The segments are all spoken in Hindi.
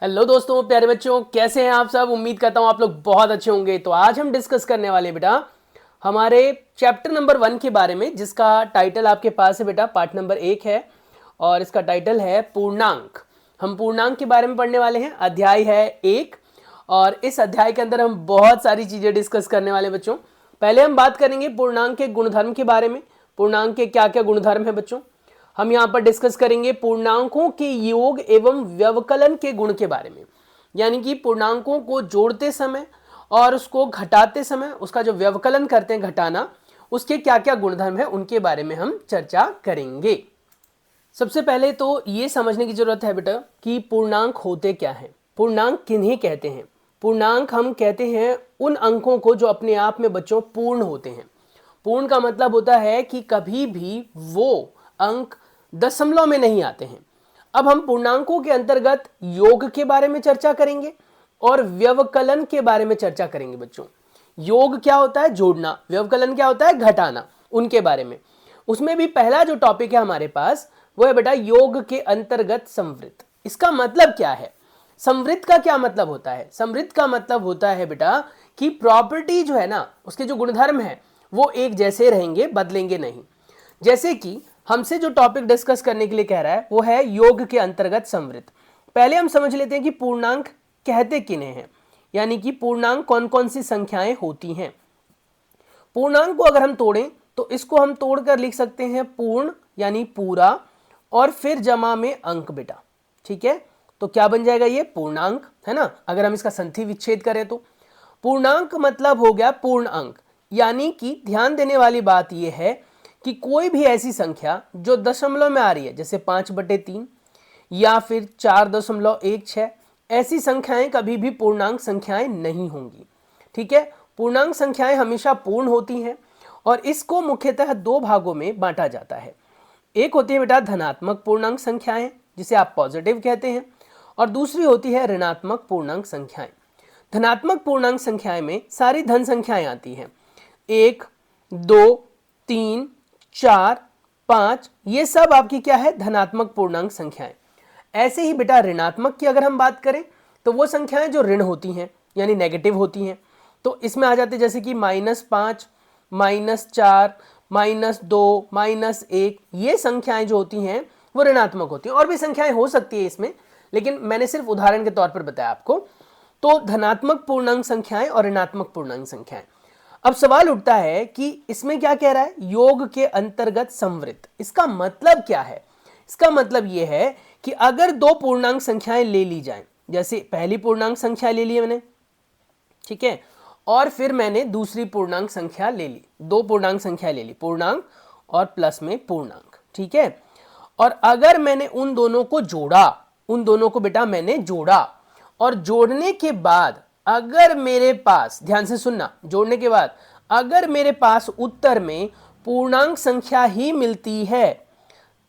हेलो दोस्तों, प्यारे बच्चों, कैसे हैं आप सब। उम्मीद करता हूं आप लोग बहुत अच्छे होंगे। तो आज हम डिस्कस करने वाले बेटा हमारे चैप्टर नंबर 1 के बारे में, जिसका टाइटल आपके पास है बेटा, पार्ट नंबर 1 है और इसका टाइटल है पूर्णांक। हम पूर्णांक के बारे में पढ़ने वाले हैं। अध्याय है 1 और इस अध्याय के अंदर हम बहुत सारी चीजें डिस्कस करने वाले बच्चों। पहले हम बात करेंगे पूर्णांक के गुणधर्म के बारे में। पूर्णांक के क्या क्या गुणधर्म है बच्चों। हम यहाँ पर डिस्कस करेंगे पूर्णांकों के योग एवं व्यवकलन के गुण के बारे में, यानी कि पूर्णांकों को जोड़ते समय और उसको घटाते समय उसका जो व्यवकलन करते हैं, घटाना, उसके क्या क्या गुणधर्म है उनके बारे में हम चर्चा करेंगे। सबसे पहले तो ये समझने की जरूरत है बेटा कि पूर्णांक होते क्या हैं। पूर्णांक किन्हें कहते हैं। पूर्णांक हम कहते हैं उन अंकों को जो अपने आप में बच्चों पूर्ण होते हैं। पूर्ण का मतलब होता है कि कभी भी वो अंक दशमलव में नहीं आते हैं। अब हम पूर्णांकों के अंतर्गत योग के बारे में चर्चा करेंगे और व्यवकलन के बारे में चर्चा करेंगे बच्चों। योग क्या होता है, जोड़ना। व्यवकलन क्या होता है, घटाना। उनके बारे में उसमें भी पहला जो टॉपिक है हमारे पास वो है बेटा योग के अंतर्गत संवृत्त। इसका मतलब क्या है, संवृत्त का क्या मतलब होता है। संवृत्त का मतलब होता है बेटा कि प्रॉपर्टी जो है ना, उसके जो गुणधर्म है वो एक जैसे रहेंगे, बदलेंगे नहीं। जैसे कि हमसे जो टॉपिक डिस्कस करने के लिए कह रहा है वो है योग के अंतर्गत संवृत्त। पहले हम समझ लेते हैं कि पूर्णांक कहते किन्हें हैं, यानी कि पूर्णांक कौन कौन सी संख्याएं होती हैं। पूर्णांक को अगर हम तोड़ें तो इसको हम तोड़कर लिख सकते हैं पूर्ण यानी पूरा और फिर जमा में अंक बेटा। ठीक है, तो क्या बन जाएगा, ये पूर्णांक है ना। अगर हम इसका संधि विच्छेद करें तो पूर्णांक मतलब हो गया पूर्ण अंक। यानी कि ध्यान देने वाली बात यह है कि कोई भी ऐसी संख्या जो दशमलव में आ रही है, जैसे 5/3 या फिर 4.16, ऐसी संख्याएं कभी भी पूर्णांक संख्याएं नहीं होंगी। ठीक है, पूर्णांक संख्याएं हमेशा पूर्ण होती हैं और इसको मुख्यतः दो भागों में बांटा जाता है। एक होती है बेटा धनात्मक पूर्णांक संख्याएं, जिसे आप पॉजिटिव कहते हैं, और दूसरी होती है ऋणात्मक पूर्णांक संख्याएं। धनात्मक पूर्णांक संख्याएं में सारी धन संख्याएं आती हैं, 1, 2, 3, 4, 5, ये सब आपकी क्या है, धनात्मक पूर्णांक संख्याएं। ऐसे ही बेटा ऋणात्मक की अगर हम बात करें तो वो संख्याएं जो ऋण होती हैं यानी नेगेटिव होती हैं, तो इसमें आ जाते जैसे कि -5, -4, -2, -1, ये संख्याएं जो होती हैं वो ऋणात्मक होती हैं। और भी संख्याएं हो सकती है इसमें, लेकिन मैंने सिर्फ उदाहरण के तौर पर बताया आपको। तो धनात्मक पूर्णांक संख्याएं और ऋणात्मक पूर्णांक संख्याएं। अब सवाल उठता है कि इसमें क्या कह रहा है, योग के अंतर्गत संवृत्त। इसका मतलब क्या है। इसका मतलब यह है कि अगर दो पूर्णांक संख्याएं ले ली जाएं, जैसे पहली पूर्णांक संख्या ले ली मैंने, ठीक है, और फिर मैंने दूसरी पूर्णांक संख्या ले ली, दो पूर्णांक संख्या ले ली, पूर्णांक और प्लस में पूर्णांक। ठीक है, और अगर मैंने उन दोनों को जोड़ा, उन दोनों को बेटा मैंने जोड़ा, और जोड़ने के बाद अगर मेरे पास, ध्यान से सुनना, जोड़ने के बाद अगर मेरे पास उत्तर में पूर्णांक संख्या ही मिलती है,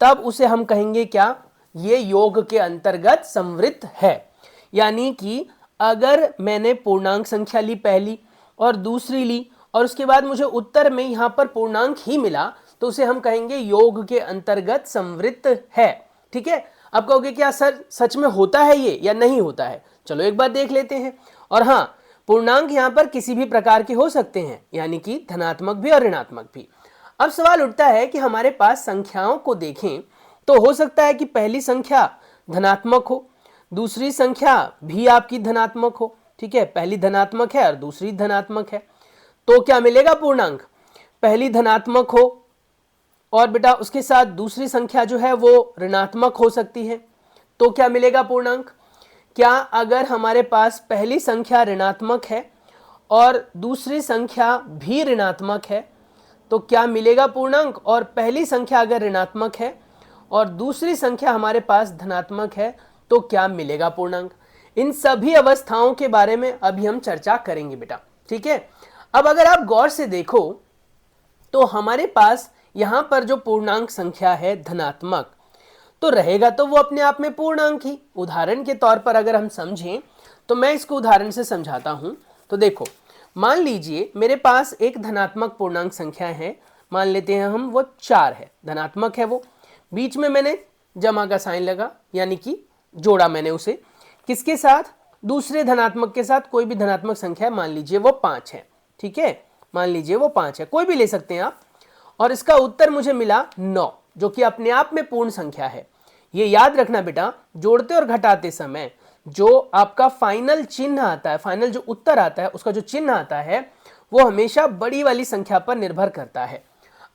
तब उसे हम कहेंगे क्या, ये योग के अंतर्गत संवृत्त है। यानी कि अगर मैंने पूर्णांक संख्या ली पहली और दूसरी ली और उसके बाद मुझे उत्तर में यहां पर पूर्णांक ही मिला, तो उसे हम कहेंगे योग के अंतर्गत संवृत्त है। ठीक है, अब कहोगे क्या सर सच में होता है ये या नहीं होता है। चलो एक बार देख लेते हैं। और हाँ, पूर्णांक यहां पर किसी भी प्रकार के हो सकते हैं, यानी कि धनात्मक भी और ऋणात्मक भी। अब सवाल उठता है कि हमारे पास संख्याओं को देखें तो हो सकता है कि पहली संख्या धनात्मक हो, दूसरी संख्या भी आपकी धनात्मक हो। ठीक है, पहली धनात्मक है और दूसरी धनात्मक है, तो क्या मिलेगा पूर्णांक, पहली धनात्मक हो और बेटा उसके साथ दूसरी संख्या जो है वो ऋणात्मक हो सकती है, तो क्या मिलेगा पूर्णांक। क्या अगर हमारे पास पहली संख्या ऋणात्मक है और दूसरी संख्या भी ऋणात्मक है, तो क्या मिलेगा पूर्णांक। और पहली संख्या अगर ऋणात्मक है और दूसरी संख्या हमारे पास धनात्मक है, तो क्या मिलेगा पूर्णांक। इन सभी अवस्थाओं के बारे में अभी हम चर्चा करेंगे बेटा। ठीक है, अब अगर आप गौर से देखो तो हमारे पास यहां पर जो पूर्णांक संख्या है धनात्मक, तो रहेगा तो वो अपने आप में पूर्णांक ही। उदाहरण के तौर पर अगर हम समझें तो मैं इसको उदाहरण से समझाता हूं। तो देखो, मान लीजिए मेरे पास एक धनात्मक पूर्णांक संख्या है, मान लेते हैं हम वो 4 है, धनात्मक है वो, बीच में मैंने जमा का साइन लगा, यानी कि जोड़ा मैंने उसे किसके साथ? दूसरे धनात्मक के साथ। कोई भी धनात्मक संख्या है, मान लीजिए वो 5 है, ठीक है, मान लीजिए वो 5 है, कोई भी ले सकते हैं आप। और इसका उत्तर मुझे मिला 9, जो कि अपने आप में पूर्ण संख्या है। ये याद रखना बेटा, जोड़ते और घटाते समय जो आपका फाइनल चिन्ह आता है, फाइनल जो उत्तर आता है, उसका जो चिन्ह आता है वो हमेशा बड़ी वाली संख्या पर निर्भर करता है।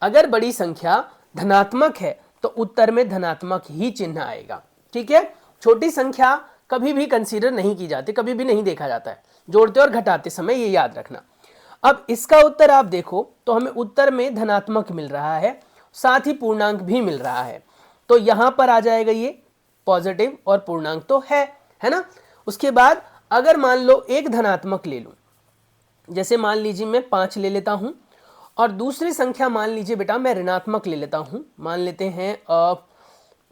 अगर बड़ी संख्या धनात्मक है तो उत्तर में धनात्मक ही चिन्ह आएगा, ठीक है। छोटी संख्या कभी भी कंसीडर नहीं की जाती, कभी भी नहीं देखा जाता है जोड़ते और घटाते समय, ये याद रखना। अब इसका उत्तर आप देखो तो हमें उत्तर में धनात्मक मिल रहा है, साथ ही पूर्णांक भी मिल रहा है, तो यहां पर आ जाएगा ये पॉजिटिव, और पूर्णांक तो है ना। उसके बाद अगर मान लो एक धनात्मक ले लूं, जैसे मान लीजिए मैं 5 ले लेता हूं, और दूसरी संख्या मान लीजिए बेटा मैं ऋणात्मक ले लेता हूं, मान लेते हैं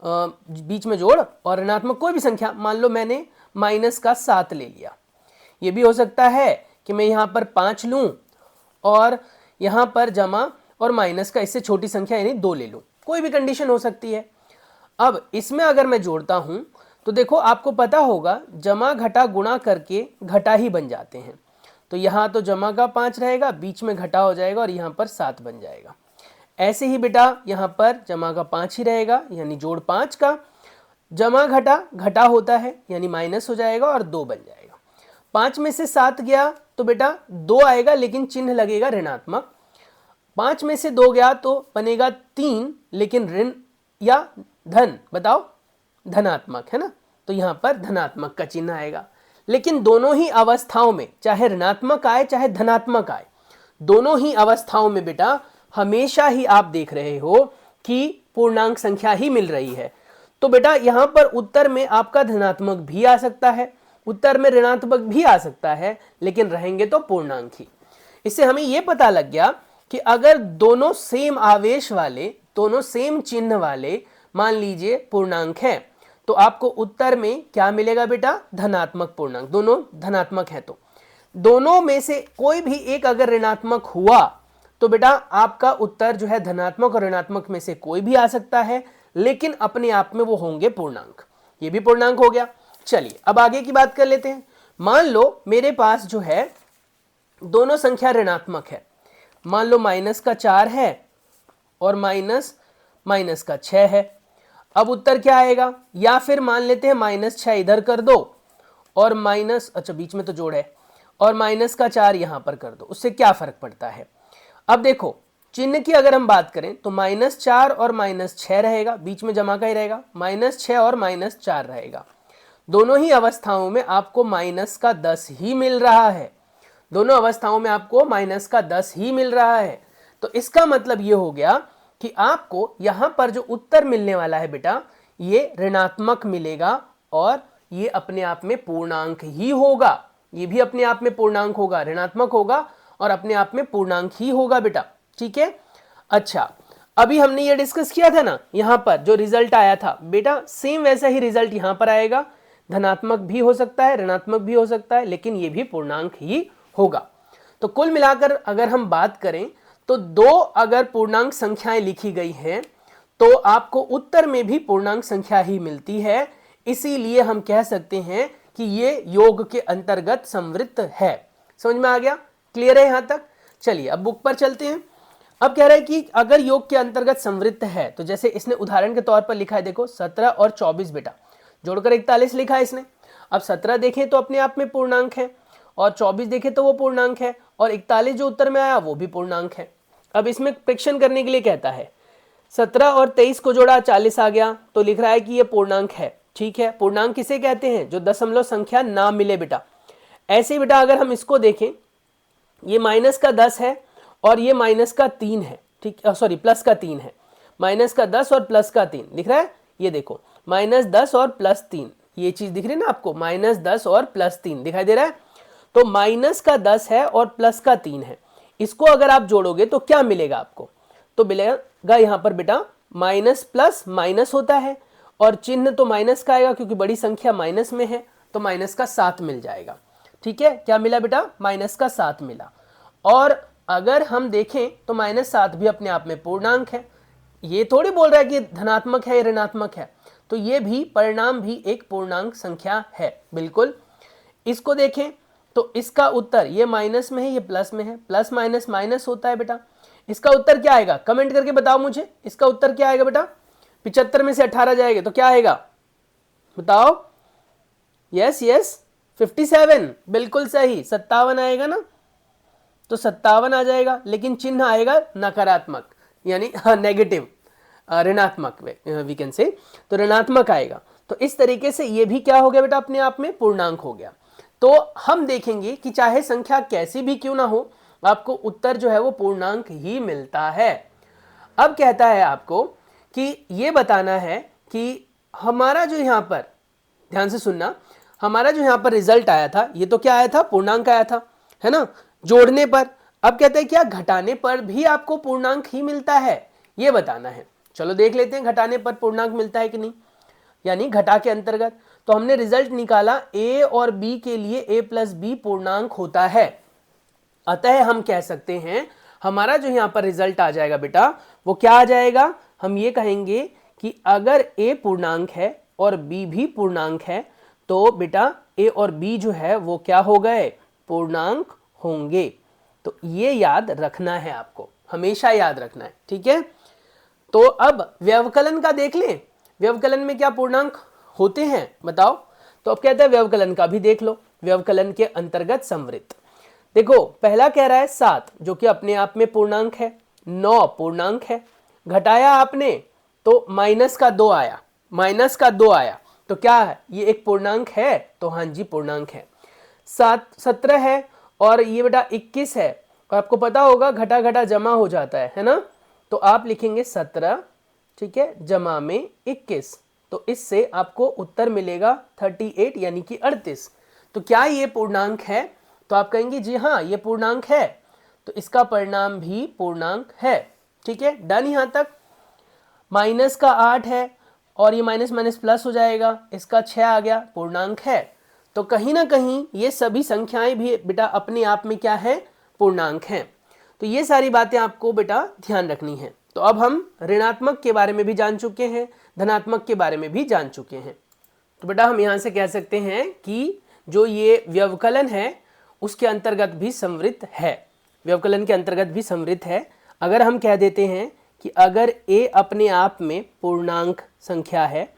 बीच में जोड़ और ऋणात्मक कोई भी संख्या, मान लो मैंने -7 ले लिया। ये भी हो सकता है कि मैं यहाँ पर 5 लूँ और यहाँ पर जमा और माइनस का इससे छोटी संख्या यानी 2 ले लूँ, कोई भी कंडीशन हो सकती है। अब इसमें अगर मैं जोड़ता हूँ तो देखो आपको पता होगा जमा घटा गुणा करके घटा ही बन जाते हैं, तो यहाँ तो जमा का 5 रहेगा, बीच में घटा हो जाएगा और यहाँ पर 7 बन जाएगा। ऐसे ही बेटा यहाँ पर जमा का 5 ही रहेगा, यानी जोड़ 5 का, जमा घटा घटा होता है यानी माइनस हो जाएगा और 2 बन जाएगा। 5 में से 7 गया तो बेटा 2 आएगा, लेकिन चिन्ह लगेगा ऋणात्मक। 5 में से 2 गया तो बनेगा 3, लेकिन ऋण या धन, बताओ, धनात्मक है ना, तो यहाँ पर धनात्मक का चिन्ह आएगा। लेकिन दोनों ही अवस्थाओं में, चाहे ऋणात्मक आए चाहे धनात्मक आए, दोनों ही अवस्थाओं में बेटा हमेशा ही आप देख रहे हो कि पूर्णांक संख्या ही मिल रही है। तो बेटा यहाँ पर उत्तर में आपका धनात्मक भी आ सकता है, उत्तर में ऋणात्मक भी आ सकता है, लेकिन रहेंगे तो पूर्णांक ही। इससे हमें यह पता लग गया कि अगर दोनों सेम आवेश वाले, दोनों सेम चिन्ह वाले मान लीजिए पूर्णांक हैं, तो आपको उत्तर में क्या मिलेगा बेटा? धनात्मक पूर्णांक। दोनों धनात्मक है तो दोनों में से कोई भी एक अगर ऋणात्मक हुआ तो बेटा आपका उत्तर जो है धनात्मक और ऋणात्मक में से कोई भी आ सकता है, लेकिन अपने आप में वो होंगे पूर्णांक। ये भी पूर्णांक हो गया। चलिए अब आगे की बात कर लेते हैं। मान लो मेरे पास जो है दोनों संख्या ऋणात्मक है, मान लो -4 है और माइनस का 6 है। अब उत्तर क्या आएगा? या फिर मान लेते हैं -6 इधर कर दो और अच्छा बीच में तो जोड़ है, और -4 यहां पर कर दो, उससे क्या फर्क पड़ता है? अब देखो चिन्ह की अगर हम बात करें तो -4 और -6 रहेगा, बीच में जमा का ही रहेगा, -6 और -4 रहेगा। दोनों ही अवस्थाओं में आपको -10 ही मिल रहा है, दोनों अवस्थाओं में आपको -10 ही मिल रहा है। तो इसका मतलब ये हो गया कि आपको यहां पर जो उत्तर मिलने वाला है बेटा ये ऋणात्मक मिलेगा, और ये अपने आप में पूर्णांक ही होगा। ये भी अपने आप में पूर्णांक होगा, ऋणात्मक होगा और अपने आप में पूर्णांक ही होगा बेटा, ठीक है। अच्छा अभी हमने ये डिस्कस किया था ना, यहां पर जो रिजल्ट आया था बेटा सेम वैसा ही रिजल्ट यहां पर आएगा। धनात्मक भी हो सकता है, ऋणात्मक भी हो सकता है, लेकिन ये भी पूर्णांक ही होगा। तो कुल मिलाकर अगर हम बात करें तो 2 अगर पूर्णांक संख्याएं लिखी गई हैं तो आपको उत्तर में भी पूर्णांक संख्या ही मिलती है। इसीलिए हम कह सकते हैं कि ये योग के अंतर्गत संवृत्त है। समझ में आ गया? क्लियर है यहां तक? चलिए अब बुक पर चलते हैं। अब कह रहा है कि अगर योग के अंतर्गत संवृत्त है तो जैसे इसने उदाहरण के तौर पर लिखा है, देखो 17 और 24 बेटा जोड़कर 41 लिखा है इसने। अब 17 देखें तो अपने आप में पूर्णांक है, और 24 देखें तो वो पूर्णांक है, और 41 जो उत्तर में आया वो भी पूर्णांक है। अब इसमें प्रेक्षण करने के लिए कहता है 17 और 23 को जोड़ा 40 आ गया, तो लिख रहा है कि ये पूर्णांक है। ठीक है, पूर्णांक किसे कहते हैं? जो दशमलव संख्या ना मिले बेटा। ऐसे बेटा अगर हम इसको देखें, ये -10 है और ये -3 है, ठीक, सॉरी +3 है। -10 और +3 दिख रहा है, ये देखो -10 और +3, ये चीज दिख रही है ना आपको, -10 और +3 दिखाई दे रहा है। तो -10 है और +3 है, इसको अगर आप जोड़ोगे तो क्या मिलेगा आपको? तो मिलेगा यहां पर बेटा माइनस प्लस माइनस होता है, और चिन्ह तो माइनस का आएगा क्योंकि बड़ी संख्या माइनस में है, तो -7 मिल जाएगा। ठीक है, क्या मिला बेटा? -7 मिला। और अगर हम देखें तो -7 भी अपने आप में पूर्णांक है। ये थोड़ी बोल रहा है कि धनात्मक है या ऋणात्मक है, तो ये भी परिणाम भी एक पूर्णांक संख्या है। बिल्कुल। इसको देखें तो इसका उत्तर ये माइनस में है, ये प्लस में है, प्लस माइनस माइनस होता है बेटा। इसका उत्तर क्या आएगा, कमेंट करके बताओ मुझे, इसका उत्तर क्या आएगा बेटा। 75 में से 18 जाएगा तो क्या आएगा बताओ। यस यस 57, बिल्कुल सही। 57 आएगा ना, तो 57 आ जाएगा, लेकिन चिन्ह आएगा नकारात्मक यानी नेगेटिव, ऋणात्मक वी कैन से, तो ऋणात्मक आएगा। तो इस तरीके से ये भी क्या हो गया बेटा, अपने आप में पूर्णांक हो गया। तो हम देखेंगे कि चाहे संख्या कैसी भी क्यों ना हो, आपको उत्तर जो है वो पूर्णांक ही मिलता है। अब कहता है आपको कि ये बताना है कि हमारा जो यहां पर, ध्यान से सुनना, हमारा जो यहां पर रिजल्ट आया था, ये तो क्या आया था, पूर्णांक आया था, है ना, जोड़ने पर। अब कहते हैं क्या घटाने पर भी आपको पूर्णांक ही मिलता है, ये बताना है। चलो देख लेते हैं घटाने पर पूर्णांक मिलता है कि नहीं, यानी घटा के अंतर्गत। तो हमने रिजल्ट निकाला a और b के लिए a प्लस बी पूर्णांक होता है। अतः हम कह सकते हैं हमारा जो यहां पर रिजल्ट आ जाएगा बेटा, वो क्या आ जाएगा, हम ये कहेंगे कि अगर a पूर्णांक है और b भी पूर्णांक है, तो बेटा a और b जो है वो क्या हो गए, पूर्णांक होंगे। तो ये याद रखना है आपको, हमेशा याद रखना है, ठीक है। तो अब व्यवकलन का देख लें, व्यवकलन में क्या पूर्णांक होते हैं बताओ। तो अब कहते हैं व्यवकलन का भी देख लो, व्यवकलन के अंतर्गत संवृत्त। देखो पहला कह रहा है 7, जो कि अपने आप में पूर्णांक है, 9 पूर्णांक है, घटाया आपने तो माइनस का 2 आया, माइनस का 2 आया, तो क्या है ये एक पूर्णांक है, तो हाँ जी पूर्णांक है। 17 है और ये बेटा 21 है, और आपको पता होगा घटा घटा जमा हो जाता है ना, तो आप लिखेंगे 17, ठीक है, जमा में 21, तो इससे आपको उत्तर मिलेगा 38 यानी कि 38। तो क्या ये पूर्णांक है, तो आप कहेंगे जी हाँ ये पूर्णांक है, तो इसका परिणाम भी पूर्णांक है, ठीक है, डन। यहां तक माइनस का 8 है और ये माइनस माइनस प्लस हो जाएगा, इसका 6 आ गया, पूर्णांक है। तो कहीं ना कहीं ये सभी संख्याएं भी बेटा अपने आप में क्या है, पूर्णांक हैं। तो ये सारी बातें आपको बेटा ध्यान रखनी है। तो अब हम ऋणात्मक के बारे में भी जान चुके हैं, धनात्मक के बारे में भी जान चुके हैं। तो बेटा हम यहां से कह सकते हैं कि जो ये व्यवकलन है उसके अंतर्गत भी संवृत्त है, व्यवकलन के अंतर्गत भी संवृत्त है। अगर हम कह देते हैं कि अगर a अपने आप में पूर्णांक संख्या है,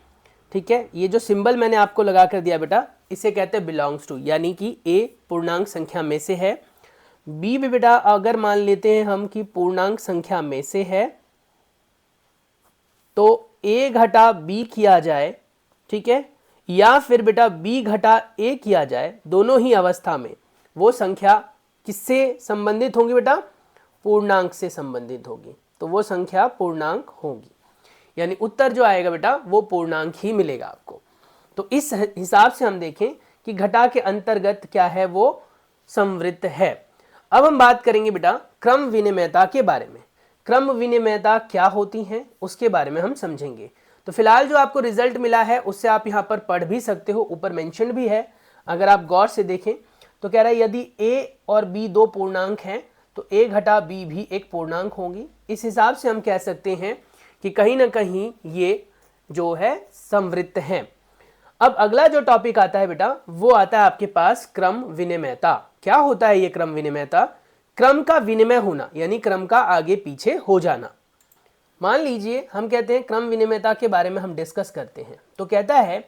ठीक है, ये जो सिंबल मैंने आपको लगा कर दिया बेटा, इसे कहते हैं बिलोंग्स टू, यानी कि a पूर्णांक संख्या में से है। b भी बेटा अगर मान लेते हैं हम कि पूर्णांक संख्या में से है, तो a घटा b किया जाए, ठीक है, या फिर बेटा b घटा a किया जाए, दोनों ही अवस्था में वो संख्या किससे संबंधित होंगी बेटा, पूर्णांक से संबंधित होगी, तो वो संख्या पूर्णांक होगी, यानी उत्तर जो आएगा बेटा वो पूर्णांक ही मिलेगा आपको। तो इस हिसाब से हम देखें कि घटा के अंतर्गत क्या है, वो संवृत्त है। अब हम बात करेंगे बेटा क्रम विनिमयता के बारे में। क्रम विनिमयता क्या होती है उसके बारे में हम समझेंगे। तो फिलहाल जो आपको रिजल्ट मिला है उससे आप यहाँ पर पढ़ भी सकते हो, ऊपर मेंशन भी है, अगर आप गौर से देखें तो कह रहा है यदि a और b दो पूर्णांक हैं तो a घटा b भी एक पूर्णांक होंगी। इस हिसाब से हम कह सकते हैं कि कहीं ना कहीं ये जो है संवृत्त हैं। अब अगला जो टॉपिक आता है बेटा वो आता है आपके पास क्रम विनिमयता। क्या होता है ये क्रम विनिमयता? क्रम का विनिमय होना, यानी क्रम का आगे पीछे हो जाना। मान लीजिए हम कहते हैं क्रम विनिमयता के बारे में हम डिस्कस करते हैं, तो कहता है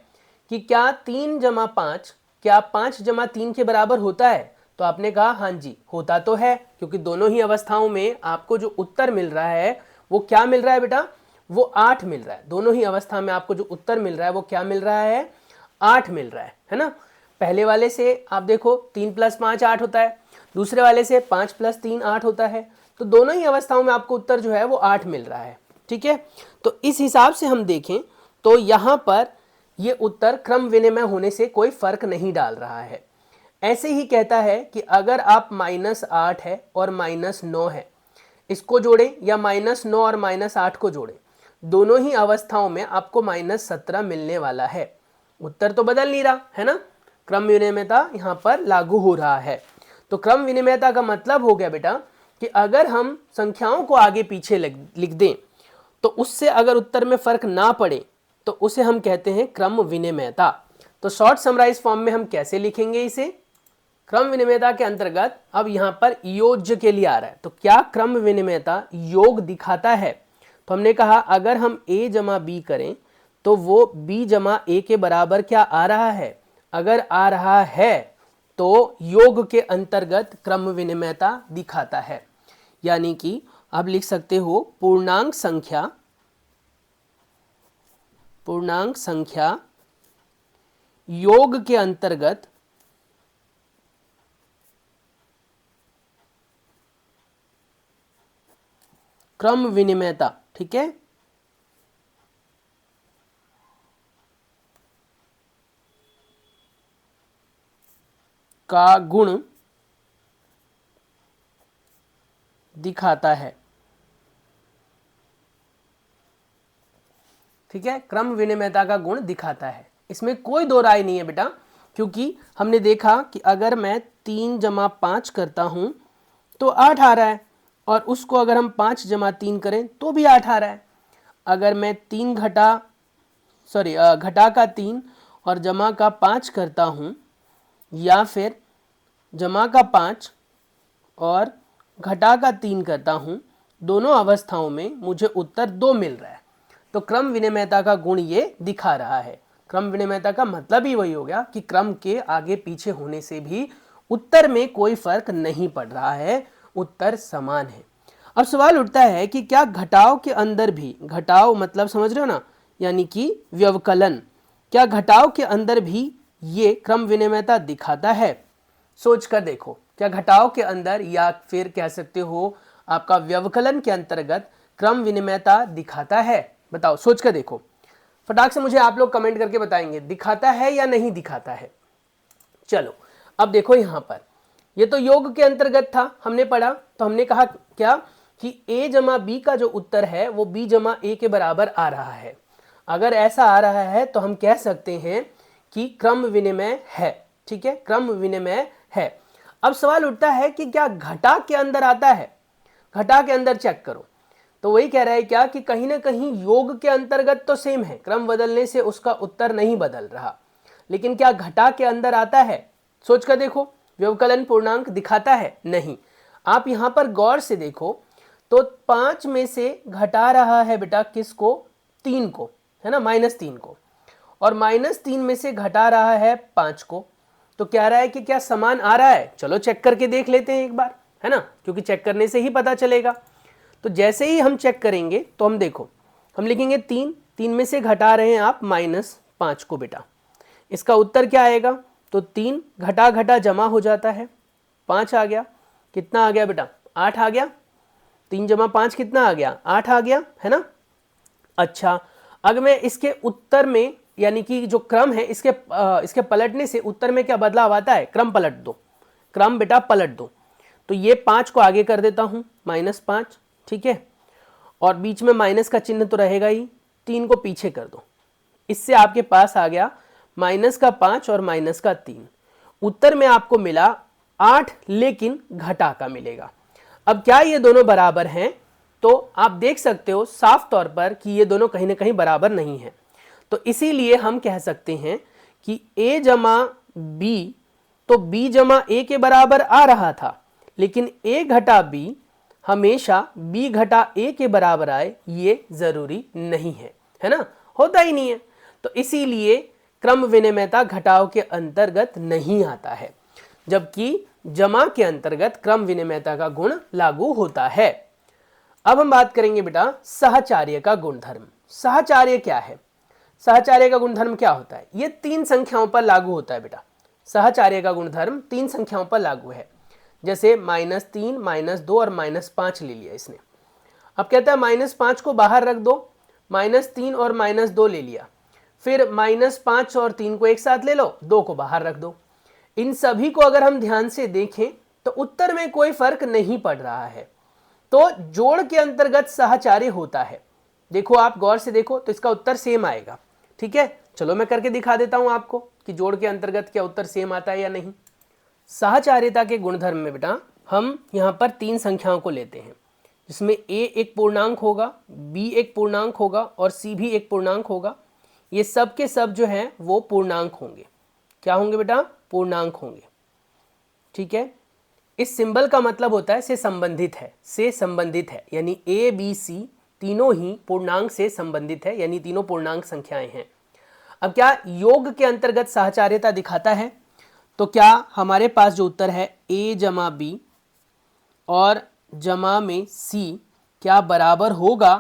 कि क्या 3 जमा 5 क्या 5 जमा 3 के बराबर होता है? तो आपने कहा हाँ जी होता तो है, क्योंकि दोनों ही अवस्थाओं में आपको जो उत्तर मिल रहा है वो क्या मिल रहा है बेटा, वो 8 मिल रहा है। दोनों ही अवस्था में आपको जो उत्तर मिल रहा है वो क्या मिल रहा है, 8 मिल रहा है ना। पहले वाले से आप देखो 3 + 5 8 होता है, दूसरे वाले से 5 + 3 8 होता है, तो दोनों ही अवस्थाओं में आपको उत्तर जो है वो 8 मिल रहा है, ठीक है। तो इस हिसाब से हम देखें तो यहाँ पर ये उत्तर क्रम विनिमय होने से कोई फर्क नहीं डाल रहा है। ऐसे ही कहता है कि अगर आप -8 है और -9 है इसको जोड़ें, या -9 और -8 को जोड़ें, दोनों ही अवस्थाओं में आपको -17 मिलने वाला है। उत्तर तो बदल नहीं रहा है ना, क्रम विनिमयता यहाँ पर लागू हो रहा है। तो क्रम विनिमयता का मतलब हो गया बेटा कि अगर हम संख्याओं को आगे पीछे लिख दें तो उससे अगर उत्तर में फर्क ना पड़े तो उसे हम कहते हैं क्रम विनिमयता। तो शॉर्ट समराइज फॉर्म में हम कैसे लिखेंगे इसे? क्रम विनिमयता के अंतर्गत अब यहां पर योज्य के लिए आ रहा है, तो क्या क्रम विनिमयता योग दिखाता है? तो हमने कहा अगर हम a जमा बी करें तो वो b जमा a के बराबर क्या आ रहा है? अगर आ रहा है तो योग के अंतर्गत क्रम विनिमयता दिखाता है। यानी कि आप लिख सकते हो पूर्णांक संख्या योग के अंतर्गत क्रम विनिमयता, ठीक है, का गुण दिखाता है। ठीक है, क्रम विनिमयता का गुण दिखाता है, इसमें कोई दो राय नहीं है बेटा, क्योंकि हमने देखा कि अगर मैं 3 जमा 5 करता हूं तो 8 आ रहा है, और उसको अगर हम 5 जमा 3 करें तो भी 8 आ रहा है। अगर मैं घटा का 3 और जमा का 5 करता हूं, या फिर जमा का 5 और घटा का 3 करता हूं, दोनों अवस्थाओं में मुझे उत्तर 2 मिल रहा है। तो क्रम विनिमयता का गुण ये दिखा रहा है। क्रम विनिमयता का मतलब ही वही हो गया कि क्रम के आगे पीछे होने से भी उत्तर में कोई फर्क नहीं पड़ रहा है, उत्तर समान है। अब सवाल उठता है कि क्या घटाव के अंदर भी, घटाव मतलब समझ रहे हो ना, यानी कि व्यवकलन, क्या घटाव के अंदर भी ये क्रम विनिमयता दिखाता है? सोच कर देखो, क्या घटाव के अंदर या फिर कह सकते हो आपका व्यवकलन के अंतर्गत क्रम विनिमयता दिखाता है? बताओ, सोच कर देखो, फटाक से मुझे आप लोग कमेंट करके बताएंगे दिखाता है या नहीं दिखाता है। चलो अब देखो, यहां पर ये तो योग के अंतर्गत था, हमने पढ़ा, तो हमने कहा क्या कि a जमा बी का जो उत्तर है वो b जमा a के बराबर आ रहा है। अगर ऐसा आ रहा है तो हम कह सकते हैं कि क्रम विनिमय है। ठीक है, क्रम विनिमय है। अब सवाल उठता है कि क्या घटा के अंदर आता है? घटा के अंदर चेक करो, तो वही कह रहा है क्या कि कहीं ना कहीं योग के अंतर्गत तो सेम है, क्रम बदलने से उसका उत्तर नहीं बदल रहा, लेकिन क्या घटा के अंदर आता है? सोच कर देखो, व्यवकलन पूर्णांक दिखाता है? नहीं। आप यहां पर गौर से देखो तो 5 में से घटा रहा है बेटा किसको? 3 को, है ना, -3 को, और -3 में से घटा रहा है 5 को। तो कह रहा है कि क्या समान आ रहा है? चलो चेक करके देख लेते हैं एक बार, है ना, क्योंकि चेक करने से ही पता चलेगा। तो जैसे ही हम चेक करेंगे तो हम देखो, हम लिखेंगे 3 में से घटा रहे हैं आप -5 को बेटा, इसका उत्तर क्या आएगा? तो 3 घटा घटा जमा हो जाता है, 5 आ गया, कितना आ गया बेटा? 8 आ गया। 3 जमा 5 कितना आ गया? 8 आ गया, है ना। अच्छा, अगर मैं इसके उत्तर में, यानी कि जो क्रम है इसके पलटने से उत्तर में क्या बदलाव आता है? क्रम पलट दो, क्रम बेटा पलट दो। तो ये 5 को आगे कर देता हूं, -5, ठीक है, और बीच में माइनस का चिन्ह तो रहेगा ही, 3 को पीछे कर दो, इससे आपके पास आ गया -5 और -3। उत्तर में आपको मिला 8, लेकिन घटा का मिलेगा। अब क्या ये दोनों बराबर हैं? तो आप देख सकते हो साफ तौर पर कि ये दोनों कहीं ना कहीं बराबर नहीं है। तो इसीलिए हम कह सकते हैं कि a जमा बी, तो b जमा a के बराबर आ रहा था, लेकिन a घटा b हमेशा b घटा a के बराबर आए ये जरूरी नहीं है, है ना, होता ही नहीं है। तो इसीलिए क्रम विनिमयता घटाव के अंतर्गत नहीं आता है, जबकि जमा के अंतर्गत क्रम विनिमयता का गुण लागू होता है। अब हम बात करेंगे बेटा सहचार्य का गुणधर्म। सहचार्य क्या है? सहचार्य का गुणधर्म क्या होता है? ये 3 संख्याओं पर लागू होता है बेटा। सहचार्य का गुणधर्म 3 संख्याओं पर लागू है, जैसे -3, -2 और -5 ले लिया इसने। अब कहता है -5 को बाहर रख दो, -3 और -2 ले लिया, फिर -5 और 3 को एक साथ ले लो, 2 को बाहर रख दो। इन सभी को अगर हम ध्यान से देखें तो उत्तर में कोई फर्क नहीं पड़ रहा है, तो जोड़ के अंतर्गत सहचार्य होता है। देखो आप गौर से देखो तो इसका उत्तर सेम आएगा। ठीक है, चलो मैं करके दिखा देता हूं आपको कि जोड़ के अंतर्गत क्या उत्तर सेम आता है या नहीं। सहचार्यता के गुणधर्म में बेटा हम यहां पर 3 संख्याओं को लेते हैं, जिसमें a एक पूर्णांक होगा, b एक पूर्णांक होगा और c भी एक पूर्णांक होगा। ये सब के सब जो हैं वो पूर्णांक होंगे। क्या होंगे बेटा? पूर्णांक होंगे। ठीक है, इस सिंबल का मतलब होता है से संबंधित है, से संबंधित है, यानी ए बी सी तीनों ही पूर्णांक से संबंधित है, यानी तीनों पूर्णांक संख्याएं हैं। अब क्या योग के अंतर्गत साहचर्यता दिखाता है? तो क्या हमारे पास जो उत्तर है a जमा बी और जमा में c क्या बराबर होगा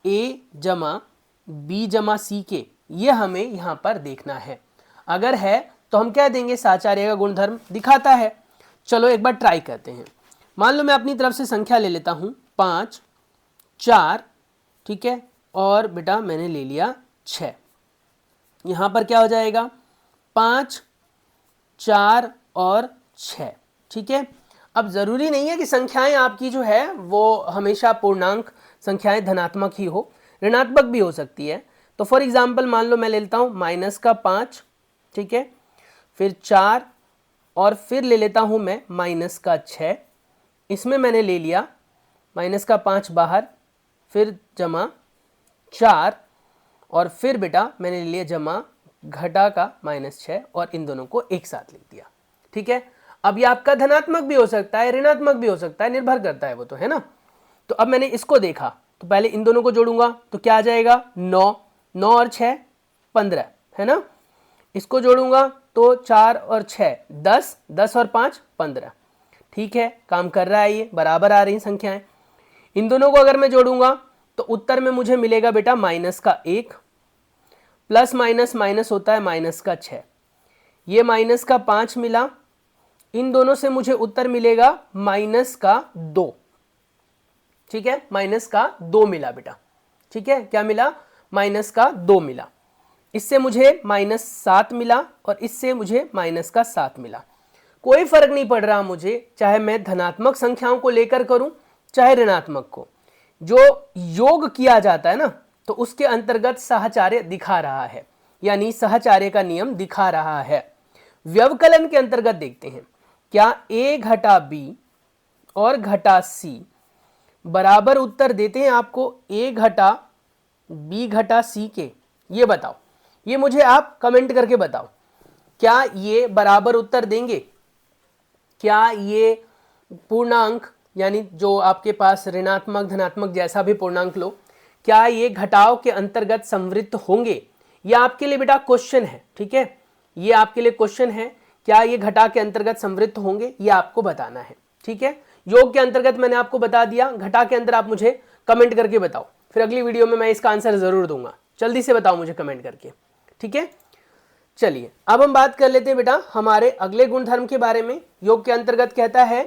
a जमा बी जमा सी के? ये हमें यहाँ पर देखना है। अगर है तो हम क्या देंगे? साहचर्य का गुणधर्म दिखाता है। चलो एक बार ट्राई करते हैं। मान लो मैं अपनी तरफ से संख्या ले लेता हूँ 5, 4, ठीक है, और बेटा मैंने ले लिया 6। यहाँ पर क्या हो जाएगा? 5, 4 और 6। ठीक है, अब ज़रूरी नहीं है कि संख्याएं आपकी जो है वो हमेशा पूर्णांक संख्याएं धनात्मक ही हो, ऋणात्मक भी हो सकती है। तो फॉर एग्जांपल मान लो मैं ले लेता हूँ -5, ठीक है, फिर 4 और फिर ले लेता हूँ मैं -6। इसमें मैंने ले लिया -5 बाहर, फिर जमा 4 और फिर बेटा मैंने ले लिया जमा घटा का -6 और इन दोनों को एक साथ लिख दिया। ठीक है, अब ये आपका धनात्मक भी हो सकता है, ऋणात्मक भी हो सकता है, निर्भर करता है वो तो, है ना। तो अब मैंने इसको देखा तो पहले इन दोनों को जोड़ूंगा तो क्या आ जाएगा? 9, 9 और 6 15, है ना। इसको जोड़ूंगा तो 4 और 6 10, 10 और 5 15। ठीक है, काम कर रहा है, ये बराबर आ रही संख्याएं। इन दोनों को अगर मैं जोड़ूंगा तो उत्तर में मुझे मिलेगा बेटा -1, प्लस माइनस माइनस होता है -6, ये -5 मिला। इन दोनों से मुझे उत्तर मिलेगा -2। ठीक है, -2 मिला बेटा। ठीक है, क्या मिला? -2 मिला। इससे मुझे -7 मिला और इससे मुझे -7 मिला। कोई फर्क नहीं पड़ रहा मुझे, चाहे मैं धनात्मक संख्याओं को लेकर करूं चाहे ऋणात्मक को। जो योग किया जाता है ना, तो उसके अंतर्गत साहचर्य दिखा रहा है, यानी साहचर्य का नियम दिखा रहा है। व्यवकलन के अंतर्गत देखते हैं, क्या a घटा b और घटा c बराबर उत्तर देते हैं आपको a घटा b घटा c के? ये बताओ, ये मुझे आप कमेंट करके बताओ, क्या ये बराबर उत्तर देंगे? क्या ये पूर्णांक, यानी जो आपके पास ऋणात्मक धनात्मक जैसा भी पूर्णांक लो, क्या ये घटाव के अंतर्गत संवृत्त होंगे? ये आपके लिए बेटा क्वेश्चन है। ठीक है, ये आपके लिए क्वेश्चन है, क्या ये घटा के अंतर्गत संवृत्त होंगे, ये आपको बताना है। ठीक है, योग के अंतर्गत मैंने आपको बता दिया, घटा के अंदर आप मुझे कमेंट करके बताओ, फिर अगली वीडियो में मैं इसका आंसर जरूर दूंगा। जल्दी से बताओ मुझे कमेंट करके। ठीक है, चलिए अब हम बात कर लेते हैं बेटा हमारे अगले गुणधर्म के बारे में। योग के अंतर्गत कहता है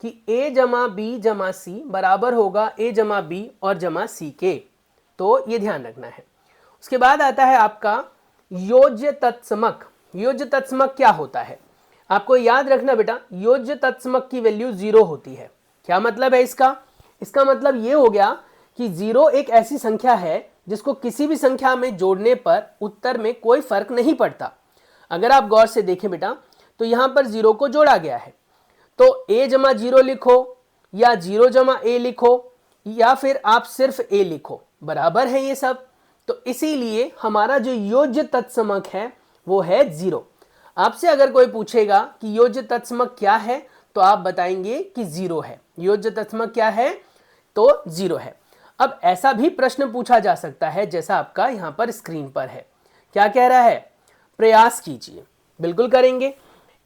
कि a जमा बी जमा सी बराबर होगा a जमा बी और जमा सी के, तो ये ध्यान रखना है। उसके बाद आता है आपका योज्य तत्समक। योज्य तत्समक क्या होता है? आपको याद रखना बेटा, योज्य तत्समक की वैल्यू 0 होती है। क्या मतलब है इसका? इसका मतलब ये हो गया कि 0 एक ऐसी संख्या है जिसको किसी भी संख्या में जोड़ने पर उत्तर में कोई फर्क नहीं पड़ता। अगर आप गौर से देखें बेटा तो यहां पर 0 को जोड़ा गया है, तो a जमा 0 लिखो या 0 जमा a लिखो या फिर आप सिर्फ a लिखो, बराबर है ये सब। तो इसीलिए हमारा जो योज्य तत्समक है वो है 0। आपसे अगर कोई पूछेगा कि योज्य तत्समक क्या है तो आप बताएंगे कि 0 है। योज्य तत्समक क्या है? तो 0 है। अब ऐसा भी प्रश्न पूछा जा सकता है जैसा आपका यहां पर स्क्रीन पर है। क्या कह रहा है? प्रयास कीजिए। बिल्कुल करेंगे।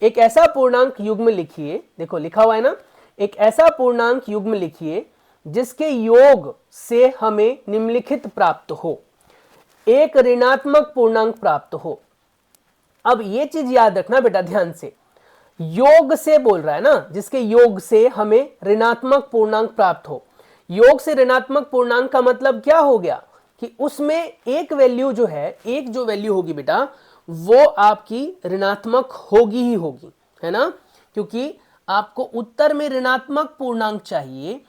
एक ऐसा पूर्णांक युग्म लिखिए, देखो लिखा हुआ है ना, एक ऐसा पूर्णांक युग्म लिखिए जिसके योग से हमें निम्नलिखित प्राप्त हो। एक ऋणात्मक पूर्णांक प्राप्त हो। अब ये चीज याद रखना बेटा ध्यान से, योग से बोल रहा है ना, जिसके योग से हमें ऋणात्मक पूर्णांक प्राप्त हो। योग से ऋणात्मक पूर्णांक का मतलब क्या हो गया कि उसमें एक वैल्यू जो है, एक जो वैल्यू होगी बेटा वो आपकी ऋणात्मक होगी ही होगी, है ना, क्योंकि आपको उत्तर में ऋणात्मक पूर्णांक चाहिए।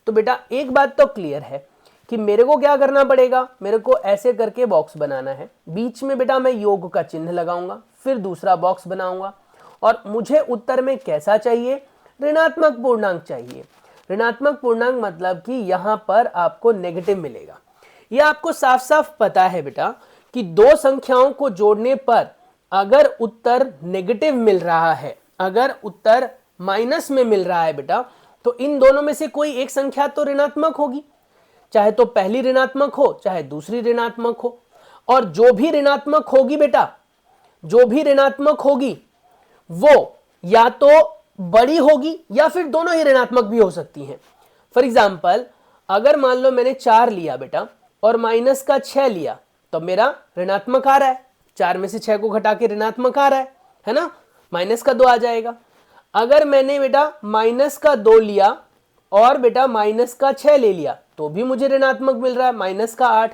तो बेटा एक बात तो क्लियर है कि मेरे को क्या करना पड़ेगा, मेरे को ऐसे करके बॉक्स बनाना है, बीच में बेटा मैं योग का चिन्ह लगाऊंगा, फिर दूसरा बॉक्स बनाऊंगा और मुझे उत्तर में कैसा चाहिए? ऋणात्मक पूर्णांक चाहिए। ऋणात्मक पूर्णांक मतलब कि यहां पर आपको नेगेटिव मिलेगा। यह आपको साफ साफ पता है बेटा कि दो संख्याओं को जोड़ने पर अगर उत्तर नेगेटिव मिल रहा है, अगर उत्तर माइनस में मिल रहा है बेटा, तो इन दोनों में से कोई एक संख्या तो ऋणात्मक होगी, चाहे तो पहली ऋणात्मक हो चाहे दूसरी ऋणात्मक हो। और जो भी ऋणात्मक होगी बेटा, जो भी ऋणात्मक होगी वो या तो बड़ी होगी या फिर दोनों ही ऋणात्मक भी हो सकती हैं। फॉर एग्जाम्पल, अगर मान लो मैंने 4 लिया बेटा और माइनस का 6 लिया, तो मेरा ऋणात्मक आ रहा है, 4 में से 6 को घटा के ऋणात्मक आ रहा है ना, माइनस का 2 आ जाएगा। अगर मैंने बेटा माइनस का 2 लिया और बेटा माइनस का 6 ले लिया, तो भी मुझे ऋणात्मक मिल रहा है, माइनस का 8।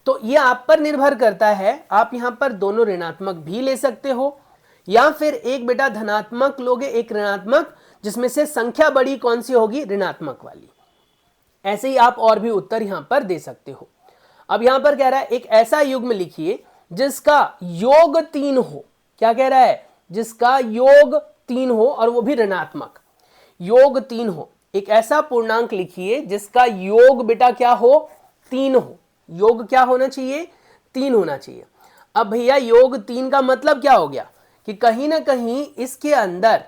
तो ये आप पर निर्भर करता है, आप यहां पर दोनों ऋणात्मक भी ले सकते हो या फिर एक बेटा धनात्मक लोगे, एक ऋणात्मक, जिसमें से संख्या बड़ी कौन सी होगी, ऋणात्मक वाली। ऐसे ही आप और भी उत्तर यहां पर दे सकते हो। अब यहां पर कह रहा है एक ऐसा युग्म लिखिए जिसका योग 3 हो। क्या कह रहा है, जिसका योग 3 हो और वो भी ऋणात्मक, योग 3 हो। एक ऐसा पूर्णांक लिखिए जिसका योग बेटा क्या हो, 3 हो। योग क्या होना चाहिए, 3 होना चाहिए। अब भैया योग 3 का मतलब क्या हो गया कि कहीं ना कहीं इसके अंदर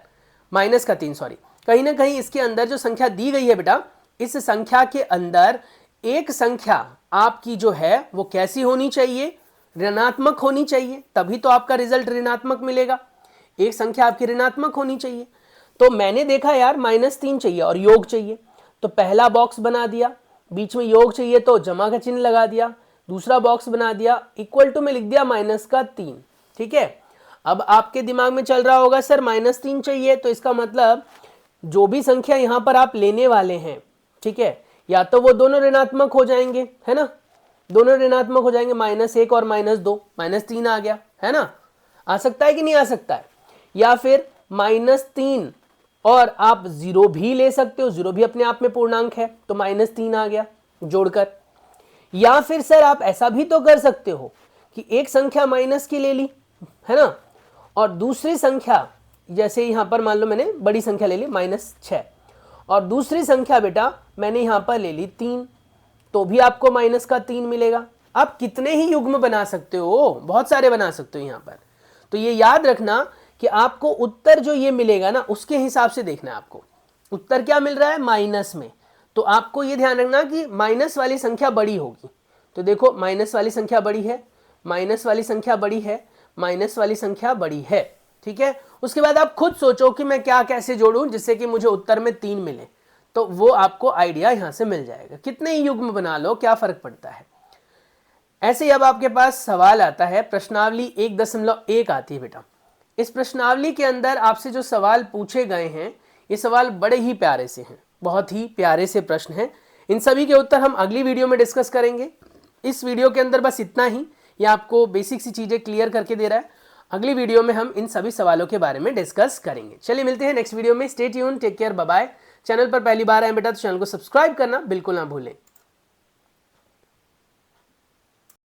माइनस का 3, सॉरी, कहीं ना कहीं इसके अंदर जो संख्या दी गई है बेटा, इस संख्या के अंदर एक संख्या आपकी जो है वो कैसी होनी चाहिए, ऋणात्मक होनी चाहिए, तभी तो आपका रिजल्ट ऋणात्मक मिलेगा। एक संख्या आपकी ऋणात्मक होनी चाहिए। तो मैंने देखा यार -3 चाहिए और योग चाहिए, तो पहला बॉक्स बना दिया, बीच में योग चाहिए तो जमा का चिन्ह लगा दिया, दूसरा बॉक्स बना दिया, इक्वल टू में लिख दिया -3। ठीक है। अब आपके दिमाग में चल रहा होगा सर -3 चाहिए, तो इसका मतलब जो भी संख्या यहां पर आप लेने वाले हैं, ठीक है, या तो वो दोनों ऋणात्मक हो जाएंगे, है ना, दोनों ऋणात्मक हो जाएंगे, -1 और -2, -3 आ गया, है ना, आ सकता है कि नहीं आ सकता है। या फिर -3 और आप 0 भी ले सकते हो, 0 भी अपने आप में पूर्णांक है, तो -3 आ गया जोड़कर। या फिर सर आप ऐसा भी तो कर सकते हो कि एक संख्या माइनस की ले ली, है ना, और दूसरी संख्या, जैसे यहां पर मान लो मैंने बड़ी संख्या ले ली -6 और दूसरी संख्या बेटा मैंने यहां पर ले ली 3, तो भी आपको -3 मिलेगा। आप कितने ही युग्म बना सकते हो, बहुत सारे बना सकते हो यहां पर। तो ये याद रखना कि आपको उत्तर जो ये मिलेगा ना, उसके हिसाब से देखना है आपको उत्तर क्या मिल रहा है, माइनस में, तो आपको ये ध्यान रखना कि माइनस वाली संख्या बड़ी होगी। तो देखो माइनस वाली संख्या बड़ी है, माइनस वाली संख्या बड़ी है, माइनस वाली संख्या बड़ी है, ठीक है। उसके बाद आप खुद सोचो कि मैं क्या कैसे जोड़ूं जिससे कि मुझे उत्तर में 3 मिले, तो वो आपको आइडिया यहां से मिल जाएगा। कितने ही युग्म बना लो, क्या फर्क पड़ता है। ऐसे ही अब आपके पास सवाल आता है, प्रश्नावली 1.1 आती है बेटा। इस प्रश्नावली के अंदर आपसे जो सवाल पूछे गए हैं, ये सवाल बड़े ही प्यारे से हैं, बहुत ही प्यारे से प्रश्न हैं। इन सभी के उत्तर हम अगली वीडियो में डिस्कस करेंगे। इस वीडियो के अंदर बस इतना ही, ये आपको बेसिक सी चीजें क्लियर करके दे रहा है। अगली वीडियो में हम इन सभी सवालों के बारे में डिस्कस करेंगे। चलिए मिलते हैं नेक्स्ट वीडियो में। Stay tune, take care, bye bye. Channel पर पहली बार आए बेटा तो चैनल को सब्सक्राइब करना बिल्कुल ना भूलें।